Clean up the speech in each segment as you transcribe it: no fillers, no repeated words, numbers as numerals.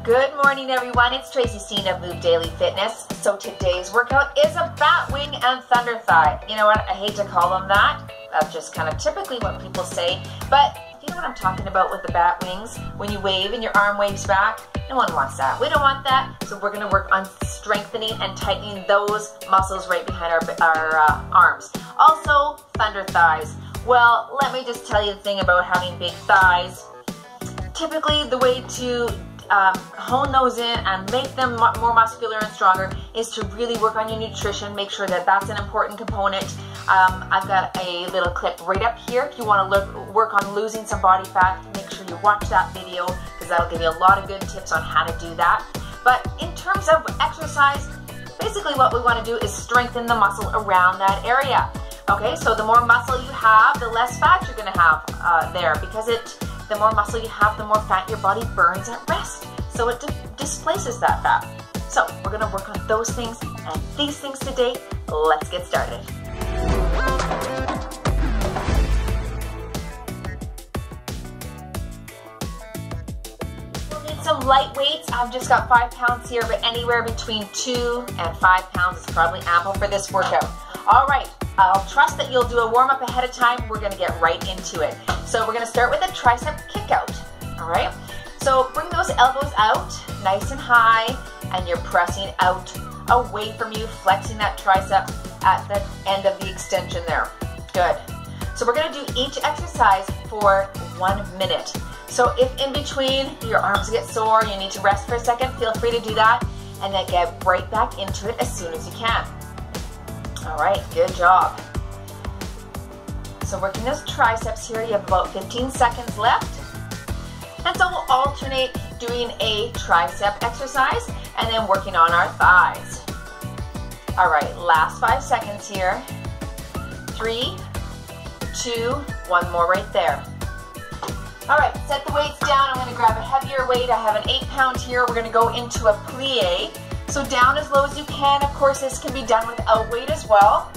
Good morning, everyone. It's Tracy Steen of Move Daily Fitness. So today's workout is a bat wing and thunder thigh. You know what? I hate to call them that. That's just kind of typically what people say. But you know what I'm talking about with the bat wings? When you wave and your arm waves back, no one wants that. We don't want that. So we're going to work on strengthening and tightening those muscles right behind our arms. Also, thunder thighs. Well, let me just tell you the thing about having big thighs. Typically, the way to hone those in and make them more muscular and stronger is to really work on your nutrition. Make sure that that's an important component. I've got a little clip right up here. If you want to work on losing some body fat, make sure you watch that video because that'll give you a lot of good tips on how to do that. But in terms of exercise, basically what we want to do is strengthen the muscle around that area. Okay, so the more muscle you have, the less fat you're going to have there, because the more muscle you have, the more fat your body burns at rest. So it displaces that fat. So we're going to work on those things and these things today. Let's get started. We'll need some light weights. I've just got 5 pounds here, but anywhere between 2 and 5 pounds is probably ample for this workout. All right. I'll trust that you'll do a warm-up ahead of time. We're going to get right into it. So we're going to start with a tricep kickout, all right? So bring those elbows out nice and high, and you're pressing out away from you, flexing that tricep at the end of the extension there. Good. So we're going to do each exercise for 1 minute. So if in between your arms get sore, you need to rest for a second, feel free to do that, and then get right back into it as soon as you can. All right, good job. So working those triceps here, you have about 15 seconds left. And so we'll alternate doing a tricep exercise and then working on our thighs. All right, last 5 seconds here. 3, 2, 1 more right there. All right, set the weights down. I'm gonna grab a heavier weight. I have an 8 pound here. We're gonna go into a plie. So down as low as you can. Of course, this can be done without weight as well.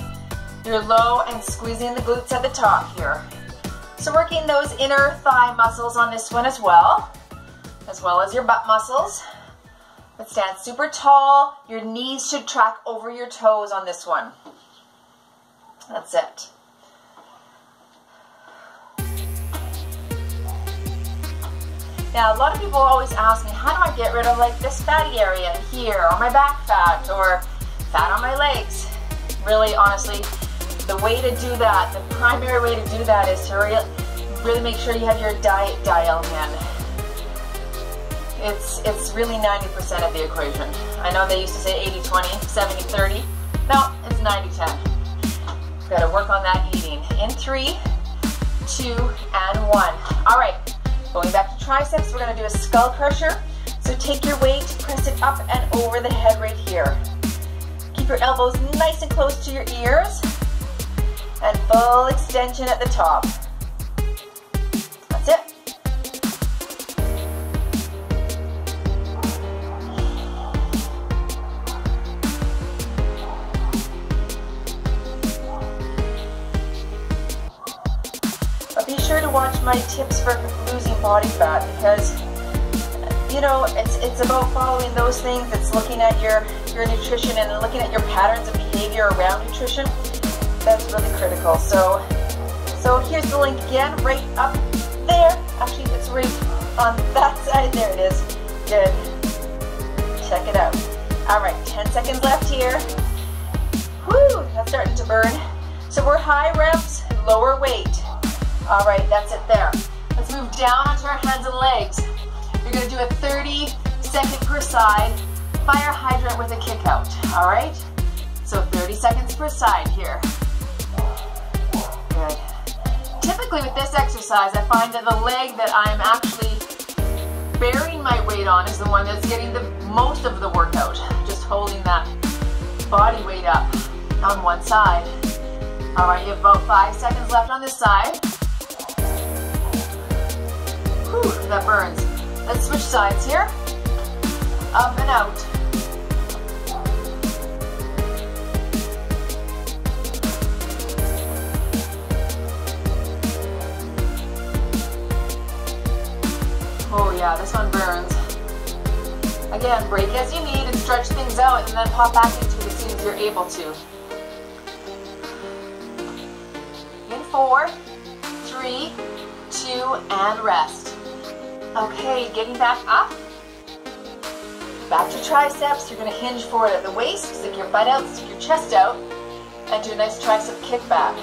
You're low and squeezing the glutes at the top here. So working those inner thigh muscles on this one as well as your butt muscles. But stand super tall. Your knees should track over your toes on this one. That's it. Now, a lot of people always ask me, how do I get rid of like this fatty area here, or my back fat, or fat on my legs? Really, honestly, the way to do that, the primary way to do that is to really make sure you have your diet dial in. It's really 90% of the equation. I know they used to say 80-20, 70-30. No, it's 90-10. Got to work on that eating. In 3, 2, and 1. All right. Going back to triceps, we're going to do a skull crusher. So take your weight, press it up and over the head right here. Keep your elbows nice and close to your ears. And full extension at the top. That's it. Be sure to watch my tips for losing body fat, because you know it's about following those things. It's looking at your nutrition and looking at your patterns of behavior around nutrition. That's really critical. So here's the link again, right up there. Actually, it's right on that side. There it is. Good. Check it out. All right, 10 seconds left here. Whoo, that's starting to burn. So we're high reps, lower weight. All right, that's it there. Let's move down onto our hands and legs. You're gonna do a 30-second per side fire hydrant with a kick out, all right? So 30 seconds per side here. Good. Typically with this exercise, I find that the leg that I'm actually bearing my weight on is the one that's getting the most of the workout, just holding that body weight up on one side. All right, you have about 5 seconds left on this side. Whew, that burns. Let's switch sides here. Up and out. Oh yeah, this one burns. Again, break as you need and stretch things out, and then pop back into it as soon as you're able to. In 4, 3, 2, and rest. Okay, getting back up. Back to triceps. You're going to hinge forward at the waist, stick your butt out, stick your chest out, and do a nice tricep kickback.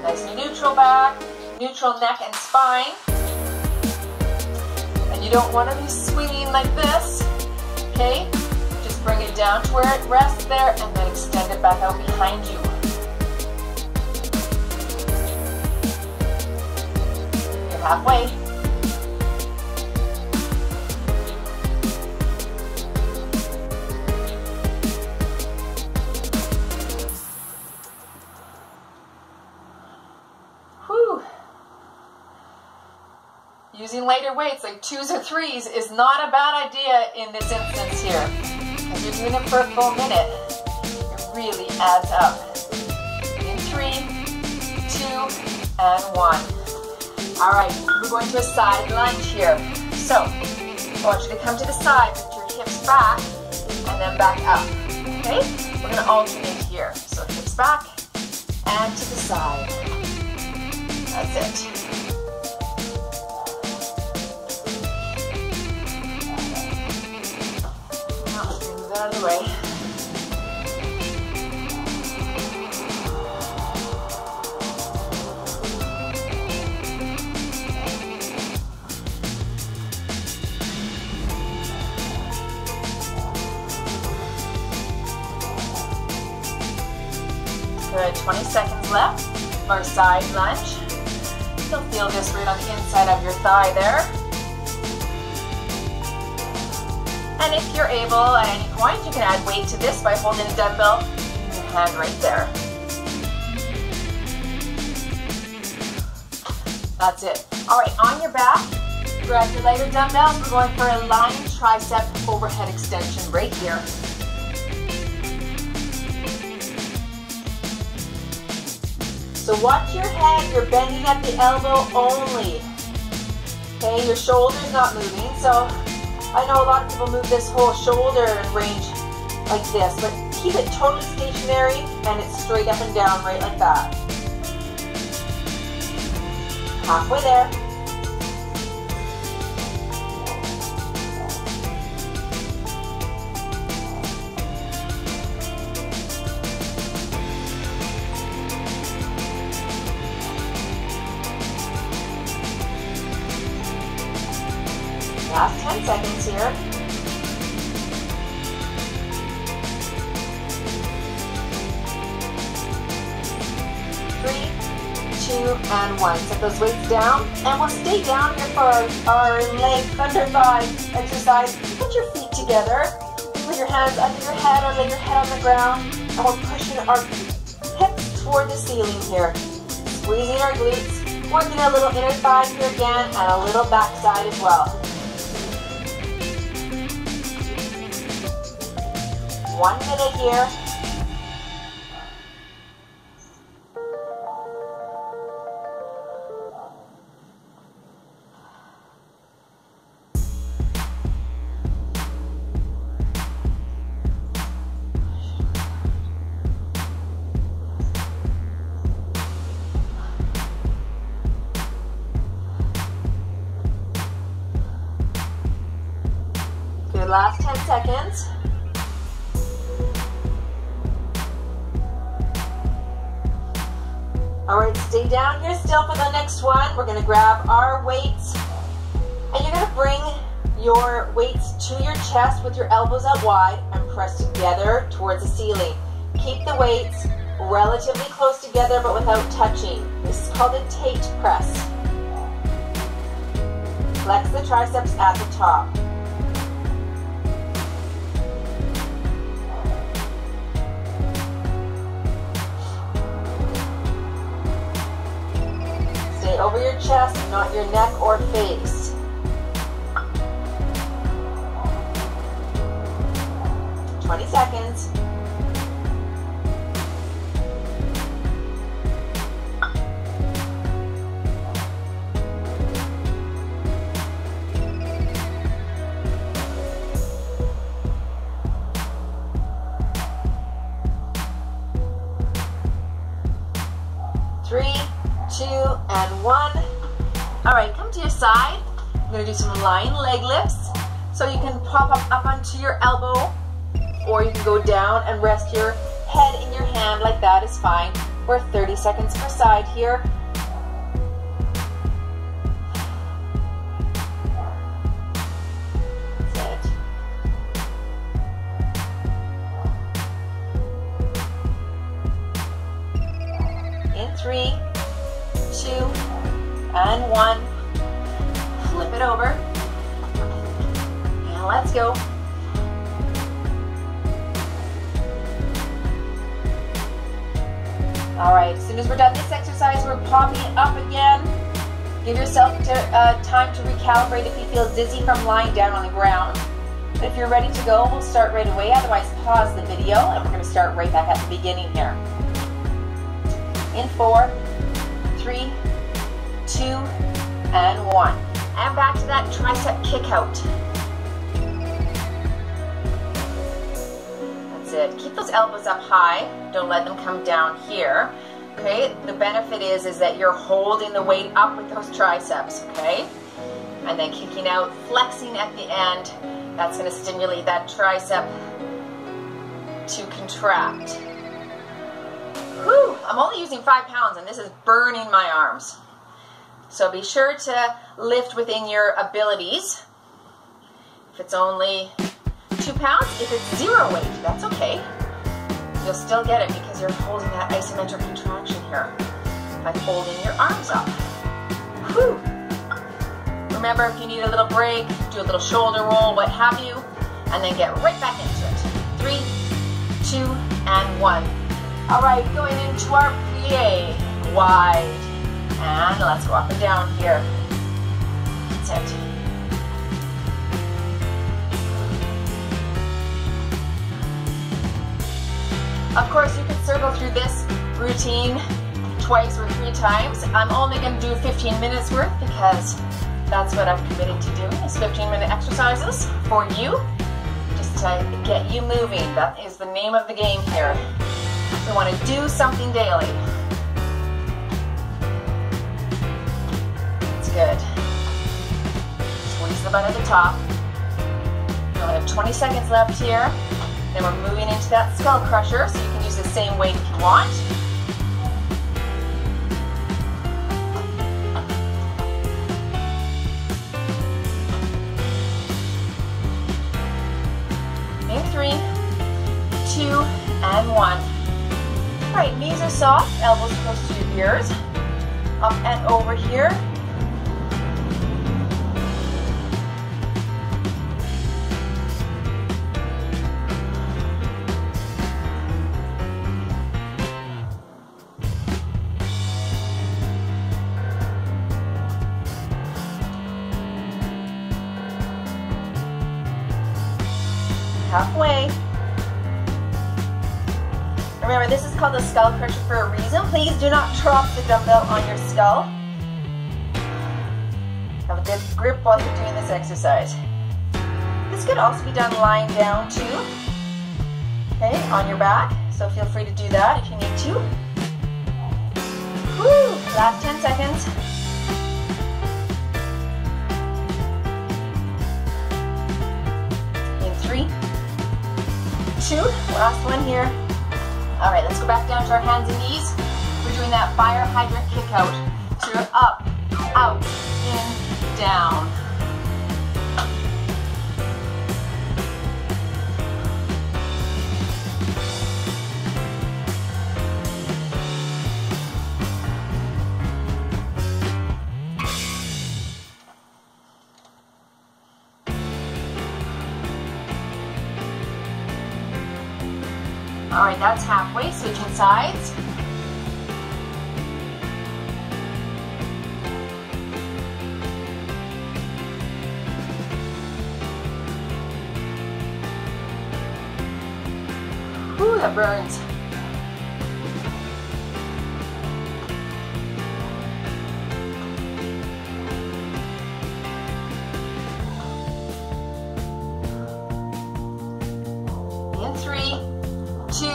Nice neutral back, neutral neck and spine. And you don't want to be swinging like this, okay? Just bring it down to where it rests there and then extend it back out behind you. You're halfway. Using lighter weights like 2s or 3s is not a bad idea in this instance here. If you're doing it for a full minute, it really adds up. In 3, 2, and 1. All right, we're going to a side lunge here. So, I want you to come to the side with your hips back and then back up. Okay? We're going to alternate here. So hips back and to the side. That's it. Out of the way. Good, 20 seconds left. Our side lunge. You'll feel this right on the inside of your thigh there. And if you're able at any point, you can add weight to this by holding a dumbbell in your hand right there. That's it. All right, on your back, grab your lighter dumbbells. We're going for a lying tricep overhead extension right here. So watch your head, you're bending at the elbow only. Okay, your shoulder's not moving, so I know a lot of people move this whole shoulder range like this, but keep it totally stationary and it's straight up and down right like that. Halfway there. Last 10 seconds here. 3, 2, and 1. Set those weights down, and we'll stay down here for our leg under thigh exercise. Put your feet together. Put your hands under your head or lay your head on the ground, and we're pushing our hips toward the ceiling here. Squeezing our glutes, working a little inner thigh here again, and a little back side as well. 1 minute here. Good, last 10 seconds. All right, stay down here still for the next one. We're gonna grab our weights, and you're gonna bring your weights to your chest with your elbows out wide and press together towards the ceiling. Keep the weights relatively close together but without touching. This is called a tate press. Flex the triceps at the top. Over your chest, not your neck or face. "20 seconds. and 1. All right, come to your side. I'm gonna do some lying leg lifts. So you can pop up onto your elbow, or you can go down and rest your head in your hand like that is fine. We're 30 seconds per side here. That's it. In 3, 2, and 1. Flip it over. And let's go. All right, as soon as we're done this exercise, we're popping it up again. Give yourself time to recalibrate if you feel dizzy from lying down on the ground. But if you're ready to go, we'll start right away. Otherwise, pause the video, and we're going to start right back at the beginning here. In 4, 3, 2, and 1. And back to that tricep kick out. That's it. Keep those elbows up high. Don't let them come down here. Okay, the benefit is that you're holding the weight up with those triceps, okay? And then kicking out, flexing at the end. That's going to stimulate that tricep to contract. Whew, I'm only using 5 pounds and this is burning my arms. So be sure to lift within your abilities. If it's only 2 pounds, if it's 0 weight, that's okay. You'll still get it because you're holding that isometric contraction here by holding your arms up. Whew. Remember, if you need a little break, do a little shoulder roll, what have you, and then get right back into it. 3, 2, and 1. All right, going into our plie, wide. And let's go up and down here. That's it. Of course, you can circle through this routine twice or 3 times. I'm only going to do 15 minutes worth because that's what I've committed to doing, is 15-minute exercises for you, just to get you moving. That is the name of the game here. We want to do something daily. That's good. Squeeze the butt at the top. We only have 20 seconds left here. Then we're moving into that skull crusher, so you can use the same weight if you want. In 3, 2, and 1. All right, knees are soft, elbows close to your ears. Up and over here. Halfway. Remember, this is called the skull crusher for a reason. Please do not drop the dumbbell on your skull. Have a good grip while you're doing this exercise. This could also be done lying down too, okay, on your back. So feel free to do that if you need to. Woo! Last 10 seconds. In 3, 2, last one here. All right, let's go back down to our hands and knees. We're doing that fire hydrant kick out. So you're up, out, in, down. All right, that's halfway, switching sides. Ooh, that burns. In 3, 2,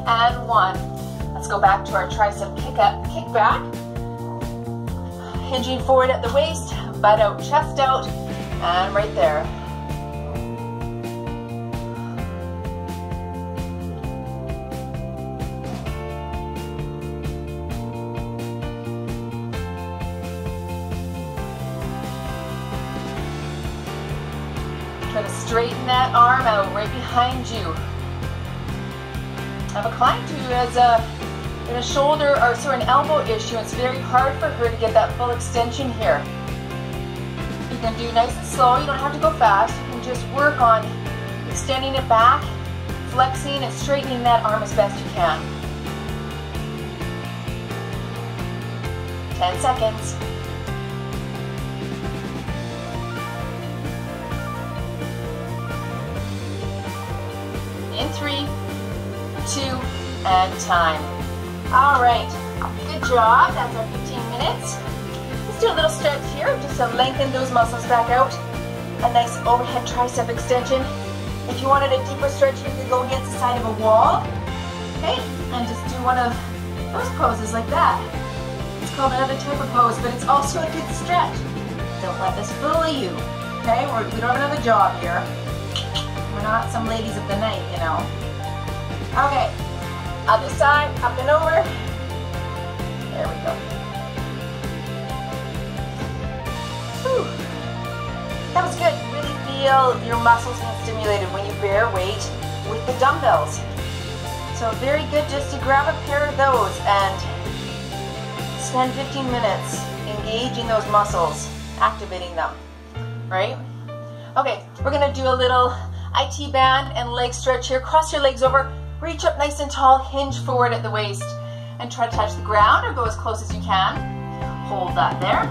and 1. Let's go back to our tricep kickback. hinging forward at the waist, butt out, chest out, and right there. Try to straighten that arm out right behind you. I have a client who has a shoulder or an elbow issue. It's very hard for her to get that full extension here. You can do nice and slow. You don't have to go fast. You can just work on extending it back, flexing and straightening that arm as best you can. 10 seconds. In 3, 2, and time. All right, good job. That's our 15 minutes. Let's do a little stretch here just to lengthen those muscles back out. A nice overhead tricep extension. If you wanted a deeper stretch, you could go against the side of a wall. Okay, and just do one of those poses like that. It's called another type of pose, but it's also a good stretch. Don't let this fool you. Okay, we don't have another job here. We're not some ladies of the night, you know. Okay, other side, up and over. There we go. Whew. That was good. Really feel your muscles being stimulated when you bear weight with the dumbbells. So very good just to grab a pair of those and spend 15 minutes engaging those muscles, activating them, right? Okay, we're gonna do a little IT band and leg stretch here. Cross your legs over, reach up nice and tall, hinge forward at the waist, and try to touch the ground or go as close as you can. Hold that there.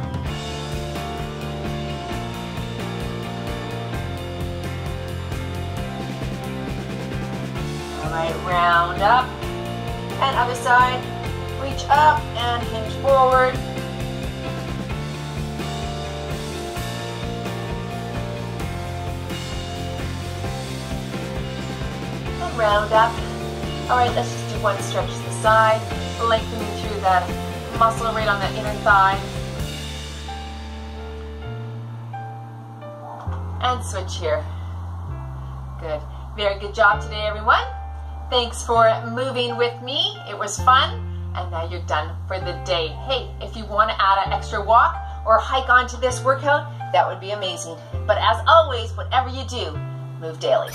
All right, round up. And other side, reach up and hinge forward. Round up. All right, let's just do one stretch to the side, lengthening through that muscle right on that inner thigh. And switch here. Good. Very good job today, everyone. Thanks for moving with me. It was fun. And now you're done for the day. Hey, if you want to add an extra walk or hike onto this workout, that would be amazing. But as always, whatever you do, move daily.